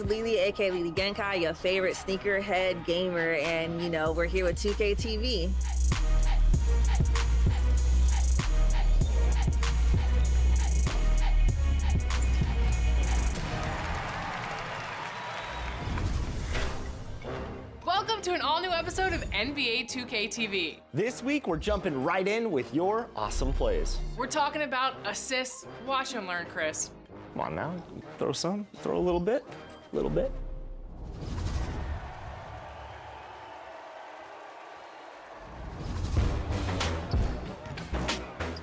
Lily, aka Lily Genkai, your favorite sneakerhead gamer, and we're here with 2K TV. Welcome to an all-new episode of NBA 2K TV. This week, we're jumping right in with your awesome plays. We're talking about assists. Watch and learn, Chris. Come on now, throw a little bit.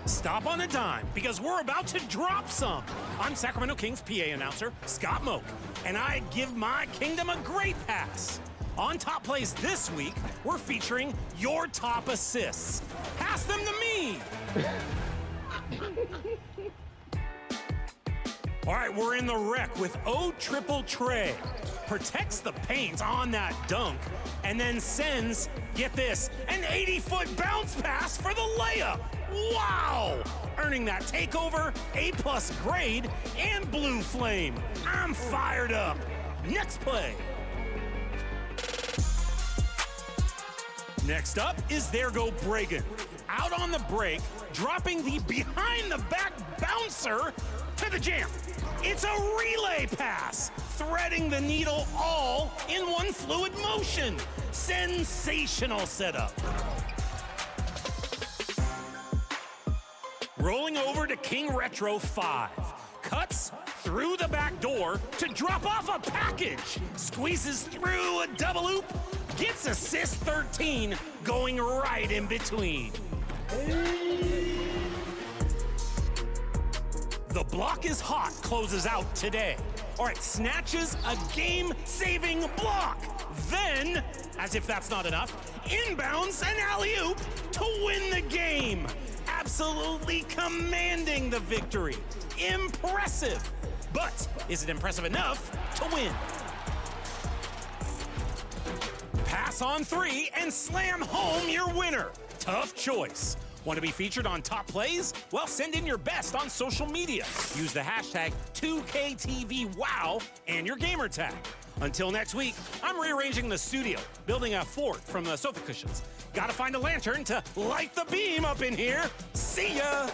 Stop on a dime, because we're about to drop some. I'm Sacramento Kings PA announcer, Scott Moak, and I give my kingdom a great pass. On Top Plays this week, we're featuring your top assists. Pass them to me! All right, we're in the wreck with O-triple Trae. Protects the paint on that dunk, and then sends, get this, an 80-foot bounce pass for the layup. Wow! Earning that takeover, A+ grade, and blue flame. I'm fired up. Next play. Next up is There Go Bragan. Out on the break, dropping the behind-the-back bouncer to the jam. It's a relay pass, threading the needle all in one fluid motion. Sensational setup. Rolling over to King Retro 5. Cuts through the back door to drop off a package. Squeezes through a double loop. Gets assist 13, going right in between. The block is hot, closes out today. All right, snatches a game-saving block. Then, as if that's not enough, inbounds an alley-oop to win the game. Absolutely commanding the victory. Impressive. But is it impressive enough to win? Pass on 3 and slam home your winner. Tough choice. Want to be featured on Top Plays? Well, send in your best on social media. Use the hashtag 2KTVWOW and your gamer tag. Until next week, I'm rearranging the studio, building a fort from the sofa cushions. Gotta find a lantern to light the beam up in here. See ya!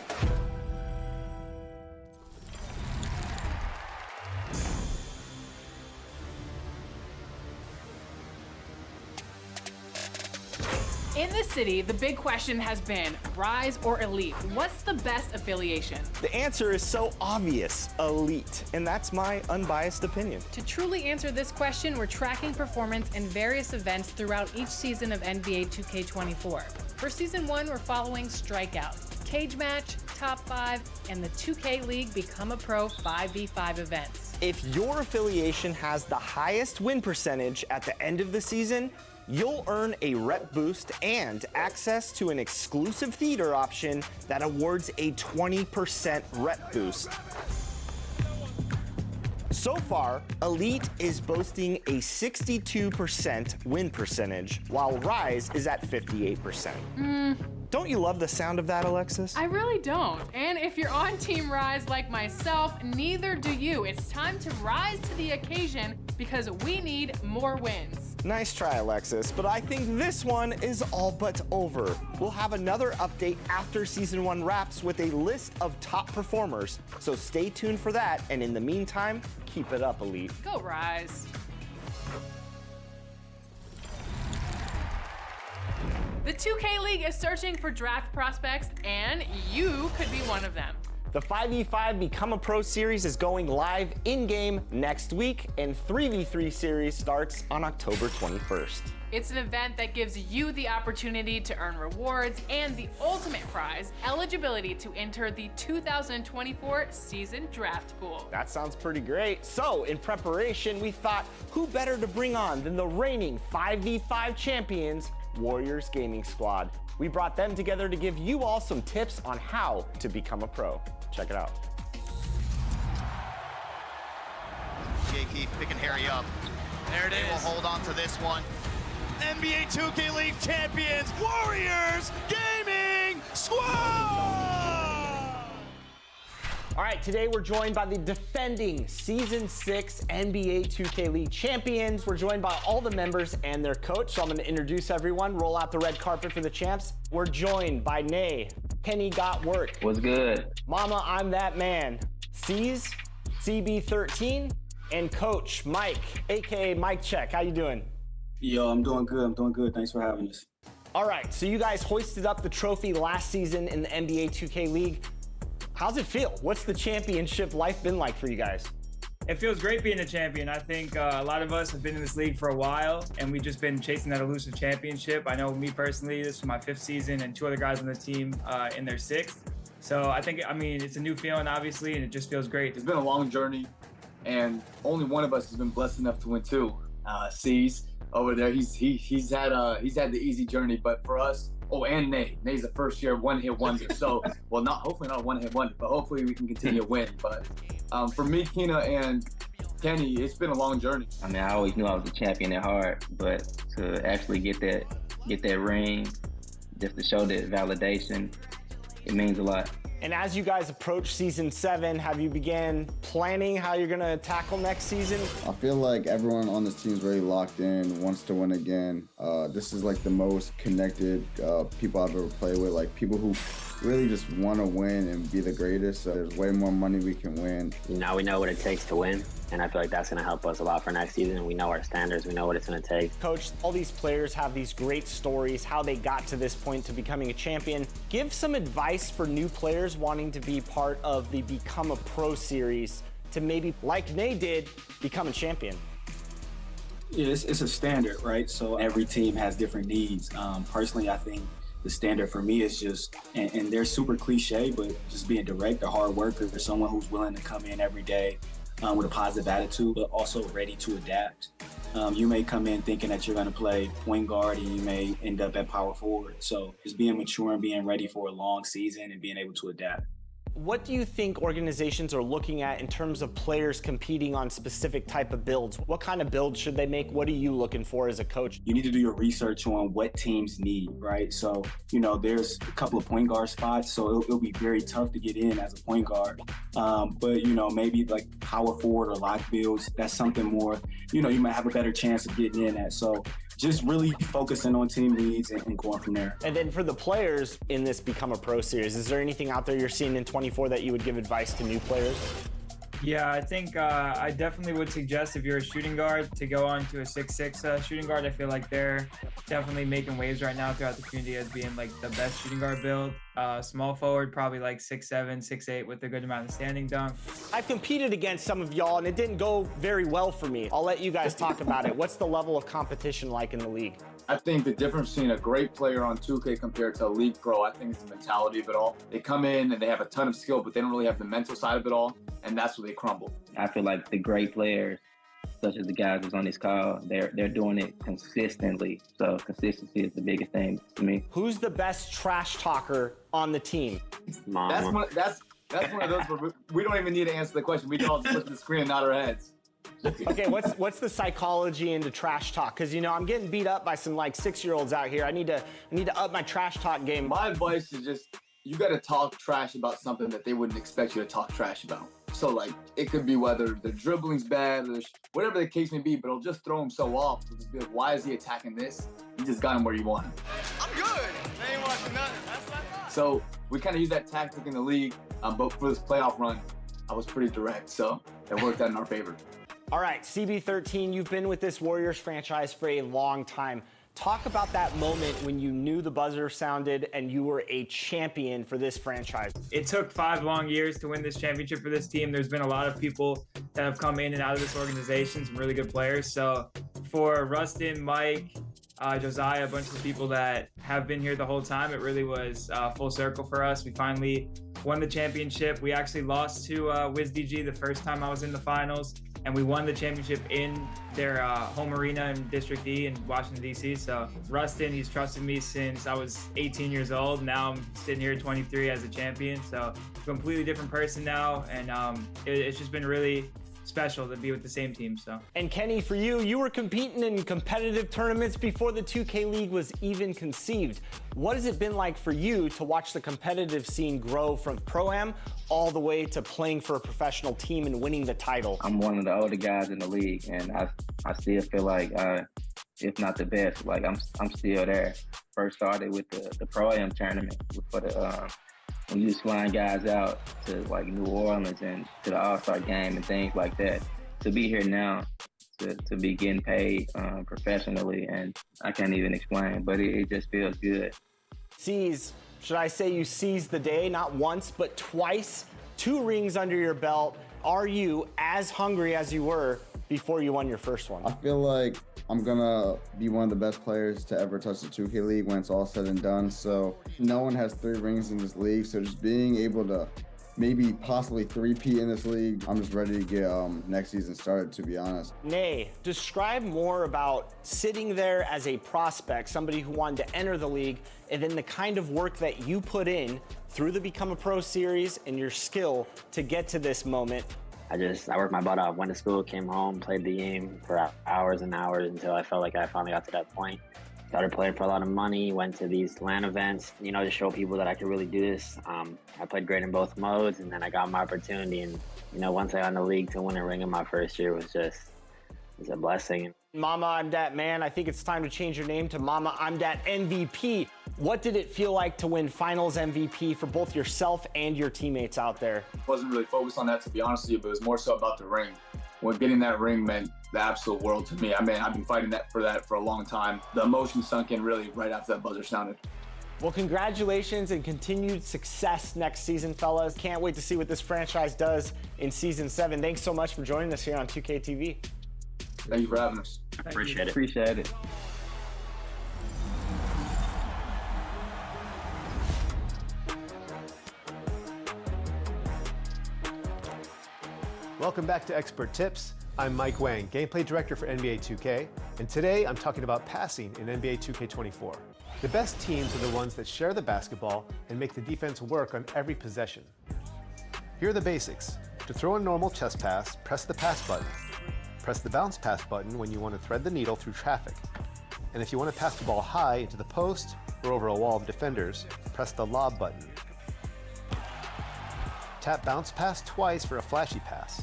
In the city, the big question has been, Rise or Elite? What's the best affiliation? The answer is so obvious, Elite, and that's my unbiased opinion. To truly answer this question, we're tracking performance in various events throughout each season of NBA 2K24. For Season 1, we're following Strikeout, Cage Match, Top 5, and the 2K League Become a Pro 5v5 events. If your affiliation has the highest win percentage at the end of the season, you'll earn a rep boost and access to an exclusive theater option that awards a 20% rep boost. So far, Elite is boasting a 62% win percentage, while Rise is at 58%. Don't you love the sound of that, Alexis? I really don't. And if you're on Team Rise like myself, neither do you. It's time to rise to the occasion because we need more wins. Nice try, Alexis, but I think this one is all but over. We'll have another update after Season 1 wraps with a list of top performers, so stay tuned for that, and in the meantime, keep it up, Elite. Go Rise. The 2K League is searching for draft prospects, and you could be one of them. The 5v5 Become a Pro series is going live in-game next week, and 3v3 series starts on October 21st. It's an event that gives you the opportunity to earn rewards and the ultimate prize, eligibility to enter the 2024 season draft pool. That sounds pretty great. So, in preparation, we thought, who better to bring on than the reigning 5v5 champions, Warriors Gaming Squad. We brought them together to give you all some tips on how to become a pro. Check it out. Keep picking Harry up. There it is. They will hold on to this one. NBA 2K League champions, Warriors Gaming Squad! All right, today we're joined by the defending Season 6 NBA 2K League champions. We're joined by all the members and their coach, so I'm gonna introduce everyone, roll out the red carpet for the champs. We're joined by Nay, Kenny Got Work. What's good? Mama, I'm That Man. C's, CB13, and Coach Mike, AKA Mike Check. How you doing? Yo, I'm doing good. Thanks for having us. All right, so you guys hoisted up the trophy last season in the NBA 2K League. How's it feel? What's the championship life been like for you guys? It feels great being a champion. I think a lot of us have been in this league for a while, and we've just been chasing that elusive championship. I know me personally, this is my 5th season, and 2 other guys on the team in their 6th. So I think, it's a new feeling, obviously, and it just feels great. It's been a long journey, and only one of us has been blessed enough to win 2. C's over there, he's had the easy journey, but for us, and Nay's the first year one-hit wonder. So, well, hopefully not a one-hit wonder, but hopefully we can continue to win. But for me, Keena, and Kenny, it's been a long journey. I always knew I was a champion at heart, but to actually get that ring, just to show that validation, it means a lot. And as you guys approach Season 7, have you began planning how you're gonna tackle next season? I feel like everyone on this team is really locked in, wants to win again. This is like the most connected people I've ever played with, like people who really just want to win and be the greatest. So there's way more money we can win. Now we know what it takes to win, and I feel like that's going to help us a lot for next season. We know our standards, we know what it's going to take. Coach, all these players have these great stories, how they got to this point to becoming a champion. Give some advice for new players wanting to be part of the Become a Pro series to maybe, like Nay did, become a champion. Yeah, it's a standard, right? So every team has different needs. Personally, I think the standard for me is just, and they're super cliche, but just being direct, a hard worker, someone who's willing to come in every day with a positive attitude, but also ready to adapt. You may come in thinking that you're going to play point guard, and you may end up at power forward. So just being mature and being ready for a long season and being able to adapt. What do you think organizations are looking at in terms of players competing on specific type of builds? What kind of builds should they make? What are you looking for as a coach? You need to do your research on what teams need, right? So, there's a couple of point guard spots, so it'll be very tough to get in as a point guard. But, maybe like power forward or lock builds, that's something more, you might have a better chance of getting in at. So just really focusing on team needs and going from there. And then for the players in this Become a Pro series, is there anything out there you're seeing in 24 that you would give advice to new players? Yeah, I think I definitely would suggest if you're a shooting guard to go on to a 6'6" shooting guard. I feel like they're definitely making waves right now throughout the community as being like the best shooting guard build. Small forward, probably like 6'7", 6'8" with a good amount of standing dunk. I've competed against some of y'all and it didn't go very well for me. I'll let you guys talk about it. What's the level of competition like in the league? I think the difference between a great player on 2K compared to a league pro, I think it's the mentality of it all. They come in and they have a ton of skill, but they don't really have the mental side of it all, and that's where they crumble. I feel like the great players, such as the guys who's on this call, they're doing it consistently. So consistency is the biggest thing to me. Who's the best trash talker on the team? Mom. That's one of those where we don't even need to answer the question. We can all just look at the screen and nod our heads. Okay, what's the psychology into trash talk? Because I'm getting beat up by some like 6-year-olds out here. I need to up my trash talk game. My advice is just you got to talk trash about something that they wouldn't expect you to talk trash about. So like it could be whether the dribbling's bad or whatever the case may be, but it'll just throw him so off. It'll just be like, why is he attacking this? You just got him where you want him. I'm good. They ain't watching nothing. That's what I thought. So we kind of use that tactic in the league, but for this playoff run, I was pretty direct, so it worked out in our favor. All right, CB13, you've been with this Warriors franchise for a long time. Talk about that moment when you knew the buzzer sounded and you were a champion for this franchise. It took 5 long years to win this championship for this team. There's been a lot of people that have come in and out of this organization, some really good players. So for Rustin, Mike, Josiah, a bunch of people that have been here the whole time, it really was full circle for us. We finally won the championship. We actually lost to MystikDG the first time I was in the finals, and we won the championship in their home arena in District E in Washington, D.C. So Rustin, he's trusted me since I was 18 years old. Now I'm sitting here at 23 as a champion. So completely different person now, and it's just been really special to be with the same team. So. And Kenny, for you, you were competing in competitive tournaments before the 2K League was even conceived. What has it been like for you to watch the competitive scene grow from Pro-Am all the way to playing for a professional team and winning the title? I'm one of the older guys in the league, and I still feel like, if not the best, like I'm still there. First started with the Pro-Am tournament for the when you was flying guys out to like New Orleans and to the All-Star game and things like that. To be here now, to be getting paid professionally, and I can't even explain, but it just feels good. Should I say you seized the day, not once, but twice? 2 rings under your belt. Are you as hungry as you were before you won your first one? I feel like I'm gonna be one of the best players to ever touch the 2K League when it's all said and done. So no one has 3 rings in this league. So just being able to maybe possibly 3P in this league, I'm just ready to get next season started, to be honest. Nay, describe more about sitting there as a prospect, somebody who wanted to enter the league, and then the kind of work that you put in through the Become a Pro series and your skill to get to this moment. I worked my butt off, went to school, came home, played the game for hours and hours until I felt like I finally got to that point. Started playing for a lot of money, went to these LAN events, to show people that I could really do this. I played great in both modes, and then I got my opportunity. And, once I got in the league to win a ring in my first year was a blessing. Mama, I'm Dat Man. I think it's time to change your name to Mama, I'm Dat MVP. What did it feel like to win finals MVP for both yourself and your teammates out there? Wasn't really focused on that, to be honest with you, but it was more so about the ring. When getting that ring meant the absolute world to me. I mean, I've been fighting for that for a long time. The emotion sunk in really right after that buzzer sounded. Well, congratulations and continued success next season, fellas. Can't wait to see what this franchise does in Season 7. Thanks so much for joining us here on 2K TV. Thank you for having us. Appreciate it. Appreciate it. Welcome back to Expert Tips. I'm Mike Wang, Gameplay Director for NBA 2K, and today I'm talking about passing in NBA 2K24. The best teams are the ones that share the basketball and make the defense work on every possession. Here are the basics. To throw a normal chest pass, press the pass button. Press the bounce pass button when you want to thread the needle through traffic. And if you want to pass the ball high into the post or over a wall of defenders, press the lob button. Tap bounce pass twice for a flashy pass.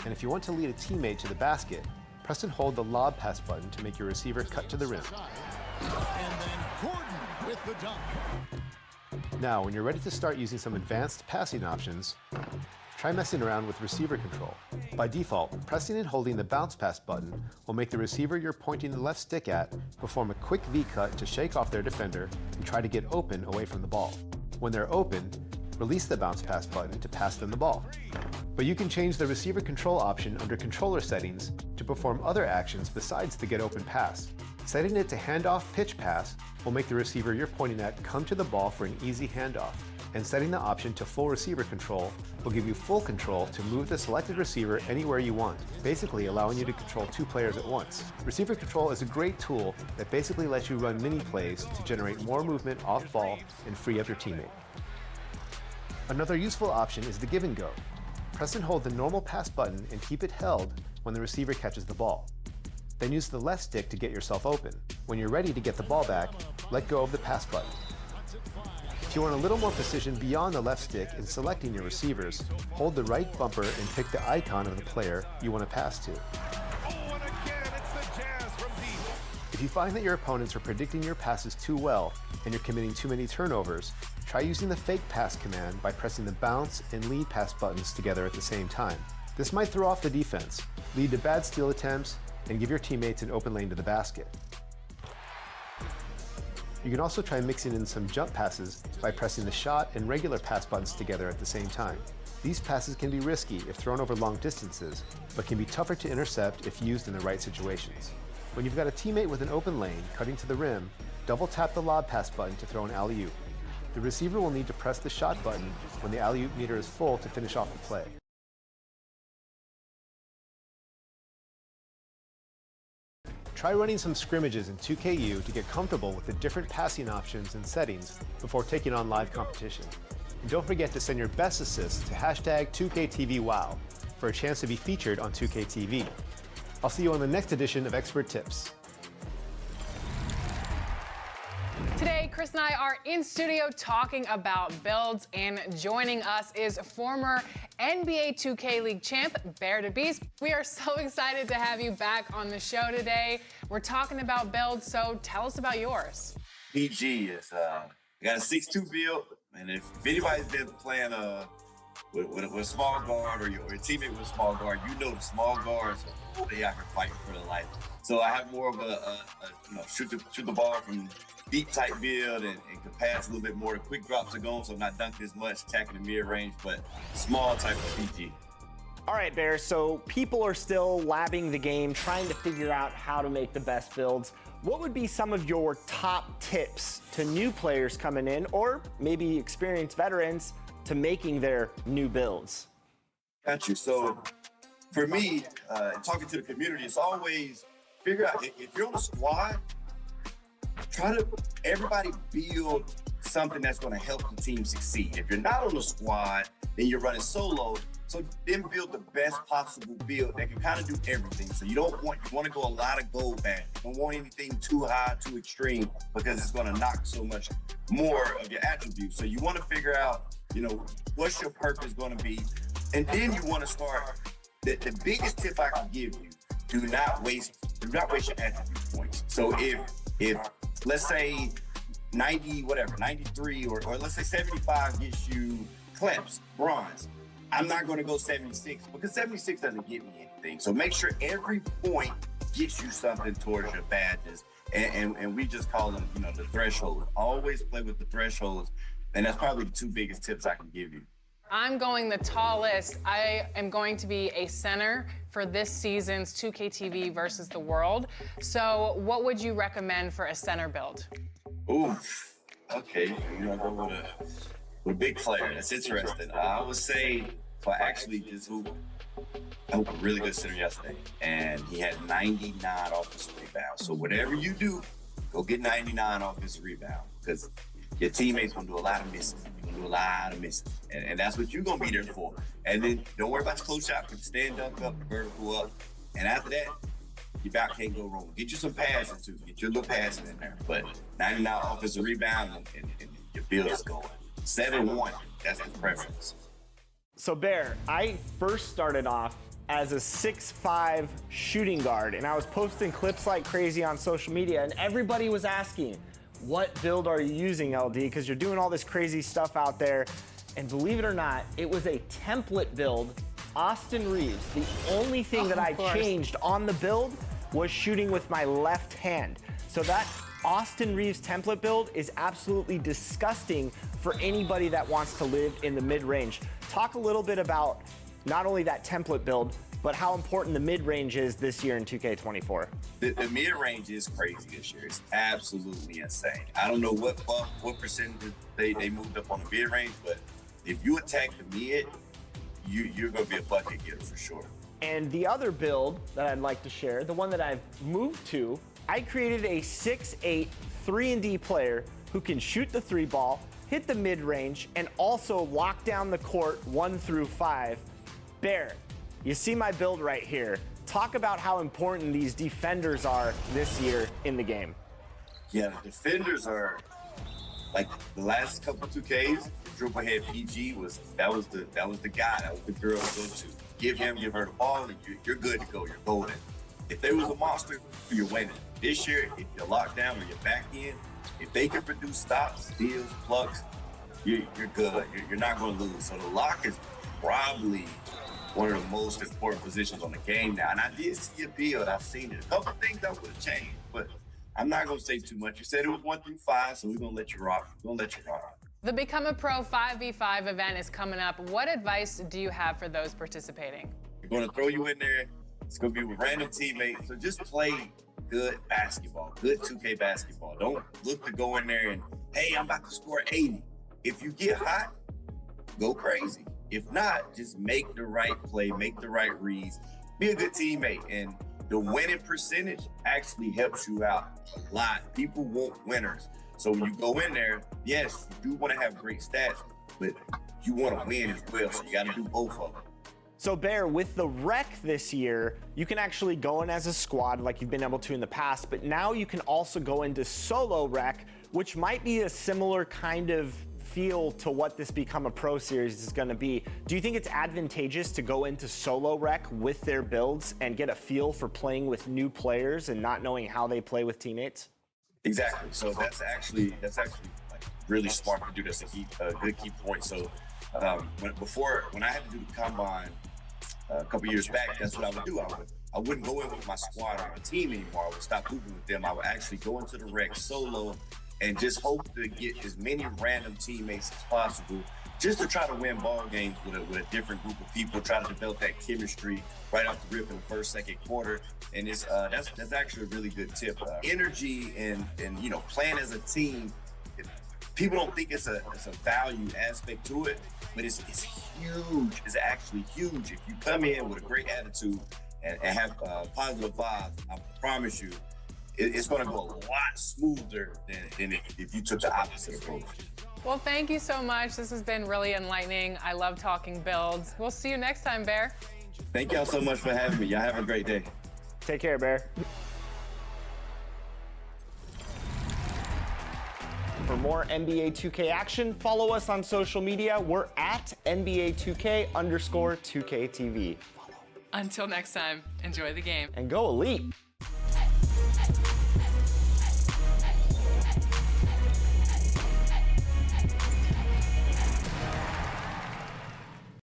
And if you want to lead a teammate to the basket, press and hold the lob pass button to make your receiver cut to the rim. And then Gordon with the dunk. Now, when you're ready to start using some advanced passing options, try messing around with receiver control. By default, pressing and holding the bounce pass button will make the receiver you're pointing the left stick at perform a quick V-cut to shake off their defender and try to get open away from the ball. When they're open, release the bounce pass button to pass them the ball. But you can change the receiver control option under controller settings to perform other actions besides the get open pass. Setting it to handoff pitch pass will make the receiver you're pointing at come to the ball for an easy handoff. And setting the option to full receiver control will give you full control to move the selected receiver anywhere you want, basically allowing you to control 2 players at once. Receiver control is a great tool that basically lets you run mini plays to generate more movement off ball and free up your teammate. Another useful option is the give and go. Press and hold the normal pass button and keep it held when the receiver catches the ball. Then use the left stick to get yourself open. When you're ready to get the ball back, let go of the pass button. If you want a little more precision beyond the left stick in selecting your receivers, hold the right bumper and pick the icon of the player you want to pass to. If you find that your opponents are predicting your passes too well and you're committing too many turnovers, try using the fake pass command by pressing the bounce and lead pass buttons together at the same time. This might throw off the defense, lead to bad steal attempts, and give your teammates an open lane to the basket. You can also try mixing in some jump passes by pressing the shot and regular pass buttons together at the same time. These passes can be risky if thrown over long distances, but can be tougher to intercept if used in the right situations. When you've got a teammate with an open lane cutting to the rim, double tap the lob pass button to throw an alley-oop. The receiver will need to press the shot button when the alley-oop meter is full to finish off the play. Try running some scrimmages in 2KU to get comfortable with the different passing options and settings before taking on live competition. And don't forget to send your best assists to #2KTVWow. for a chance to be featured on 2K TV. I'll see you on the next edition of Expert Tips. Today, Chris and I are in studio talking about builds, and joining us is former NBA 2K League champ, Bear the Beast. We are so excited to have you back on the show today. We're talking about builds, so tell us about yours. PG is, got a 6'2" build, and if anybody's been playing with a small guard or your teammate with a small guard, you know the small guards, they out here fighting for their life. So I have more of a shoot the ball from deep type build and can pass a little bit more. The quick drops are going, so I'm not dunking as much, attacking the mid range, but small type of PG. All right, Bear, so people are still labbing the game, trying to figure out how to make the best builds. What would be some of your top tips to new players coming in, or maybe experienced veterans, to making their new builds? Got you. So for me, talking to the community, it's always figure out if you're on a squad, try to everybody build something that's going to help the team succeed. If you're not on the squad, then you're running solo. So then build the best possible build that can kind of do everything. So you want to go a lot of gold back. You don't want anything too high, too extreme, because it's going to knock so much more of your attributes. So you want to figure out, what's your purpose going to be, and then you want to start. The biggest tip I can give you: do not waste your attribute points. So if let's say 93 or let's say 75 gets you clamps, bronze, I'm not going to go 76 because 76 doesn't get me anything. So make sure every point gets you something towards your badges. And we just call them, the thresholds. Always play with the thresholds. And that's probably the two biggest tips I can give you. I'm going the tallest. I am going to be a center for this season's 2K TV versus the world. So what would you recommend for a center build? Ooh, okay. You're going to go with a big player. That's interesting. I would say, so I actually just hooped a really good center yesterday, and he had 99 offensive rebounds. So whatever you do, go get 99 offensive rebounds, because your teammates gonna do a lot of missing. You're gonna do a lot of missing, and that's what you're gonna be there for. And then don't worry about the close shot. Stand dunk up, vertical up, and after that, your back can't go wrong. Get you some passing too. Get your little passing in there. But 99 offensive rebound and your build is going. 7-1. That's the preference. So Bear, I first started off as a 6'5" shooting guard, and I was posting clips like crazy on social media, and everybody was asking, what build are you using, LD? Because you're doing all this crazy stuff out there. And believe it or not, it was a template build, Austin Reeves. The only thing that I changed on the build was shooting with my left hand. So that Austin Reeves template build is absolutely disgusting for anybody that wants to live in the mid-range. Talk a little bit about not only that template build, but how important the mid-range is this year in 2K24. The mid-range is crazy this year. It's absolutely insane. I don't know what percentage they moved up on the mid-range, but if you attack the mid, you're going to be a bucket getter for sure. And the other build that I'd like to share, the one that I've moved to, I created a 6'8", 3-and-D player who can shoot the 3-ball, hit the mid-range, and also lock down the court 1 through 5. Bear, you see my build right here. Talk about how important these defenders are this year in the game. Yeah, the defenders are like the last couple 2Ks. Dribble head PG was the guy, that was the girl to go to. Give her the ball, and you're good to go. You're golden. If there was a monster, you're winning. This year, if you're locked down or you're back in, if they can produce stops, steals, plucks, you're good. You're not going to lose. So the lock is probably one of the most important positions on the game now. And I did see a build. I've seen it. A couple of things I would have changed, but I'm not going to say too much. You said it was 1 through 5, so we're going to let you rock. The Become a Pro 5v5 event is coming up. What advice do you have for those participating? We're going to throw you in there. It's going to be with random teammates. So just play good basketball, good 2K basketball. Don't look to go in there and, hey, I'm about to score 80. If you get hot, go crazy. If not, just make the right play, make the right reads, be a good teammate. And the winning percentage actually helps you out a lot. People want winners. So when you go in there, yes, you do want to have great stats, but you want to win as well. So you got to do both of them. So Bear, with the rec this year, you can actually go in as a squad like you've been able to in the past, but now you can also go into solo rec, which might be a similar kind of feel to what this Become a Pro series is going to be. Do you think it's advantageous to go into solo rec with their builds and get a feel for playing with new players and not knowing how they play with teammates? Exactly. So that's actually like really smart to do. That's a good key point. So when I had to do the combine a couple years back, that's what I would do. I wouldn't go in with my squad on a team anymore. I would stop moving with them. I would actually go into the rec solo and just hope to get as many random teammates as possible, just to try to win ball games with a different group of people, try to develop that chemistry right off the rip in the first, second quarter. And it's that's actually a really good tip. Energy and playing as a team, people don't think it's a value aspect to it, but it's huge. It's actually huge. If you come in with a great attitude and have positive vibes, I promise you, it's going to go a lot smoother than if you took the opposite approach. Well, thank you so much. This has been really enlightening. I love talking builds. We'll see you next time, Bear. Thank y'all so much for having me. Y'all have a great day. Take care, Bear. For more NBA 2K action, follow us on social media. We're at NBA 2K_2KTV. Until next time, enjoy the game. And go Elite.